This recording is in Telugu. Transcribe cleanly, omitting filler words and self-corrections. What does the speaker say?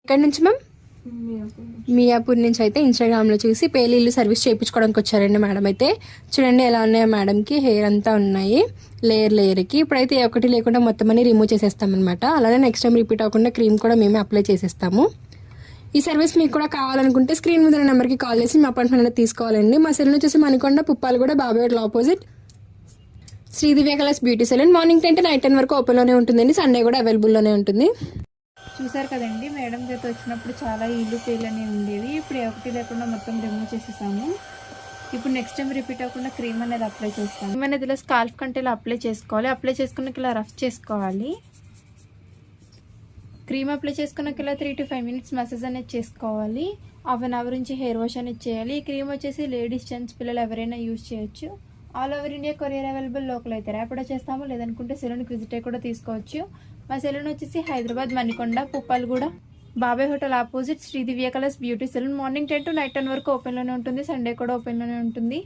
ఎక్కడి నుంచి మ్యామ్? మియాపూర్ నుంచి అయితే ఇన్స్టాగ్రామ్లో చూసి పేలీళ్ళు సర్వీస్ చేయించుకోవడానికి వచ్చారండి మేడం. అయితే చూడండి ఎలా ఉన్నాయో మేడంకి హెయిర్ అంతా ఉన్నాయి లేయర్కి. ఇప్పుడైతే ఒకటి లేకుండా మొత్తం అన్ని రిమూవ్ చేసేస్తామన్నమాట. అలానే నెక్స్ట్ టైం రిపీట్ అవ్వకుండా క్రీమ్ కూడా మేమే అప్లై చేసేస్తాము. ఈ సర్వీస్ మీకు కూడా కావాలనుకుంటే స్క్రీన్ మీద నెంబర్కి కాల్ చేసి మీ అపాయింట్మెంట్ అనేది తీసుకోవాలండి. మా సెలూన్ వచ్చేసి మణికొండ పుప్పాలు కూడా Babai opposite Sridivya colours beauty salon. Morning 10 to night 10 వరకు ఓపెన్లోనే ఉంటుందండి. సండే కూడా అవైలబుల్లోనే ఉంటుంది. చూసారు కదండి, మేడం చేత వచ్చినప్పుడు చాలా ఇల్లు పేర్లు అనేవి ఉండేవి. ఇప్పుడు ఒకటి లేకుండా మొత్తం రిమూవ్ చేసేసాము. ఇప్పుడు నెక్స్ట్ టైం రిపీట్ అవ్వకుండా క్రీమ్ అనేది అప్లై చేస్తాము. క్రీమ్ అనేది ఇలా స్కాల్ఫ్ కంటే ఇలా అప్లై చేసుకోవాలి. అప్లై చేసుకున్నాక ఇలా రఫ్ చేసుకోవాలి. క్రీమ్ అప్లై చేసుకున్నాక ఇలా 3 to 5 minutes మసాజ్ అనేది చేసుకోవాలి. 1/2 hour నుంచి హెయిర్ వాష్ అనేది చేయాలి. ఈ క్రీమ్ వచ్చేసి లేడీస్, జెంట్స్, పిల్లలు ఎవరైనా యూజ్ చేయొచ్చు. All over India courier available. Local అయితే ర్యాపిడో చేస్తాము, లేదనుకుంటే సెలూన్కి విజిట్ అయ్యి కూడా తీసుకోవచ్చు. మా సెలూన్ వచ్చేసి Hyderabad Manikonda Puppalaguda Babai hotel opposite Sridivya colours beauty salon. Morning 10 to night 10 వరకు ఓపెన్లోనే ఉంటుంది. సండే కూడా ఓపెన్లోనే ఉంటుంది.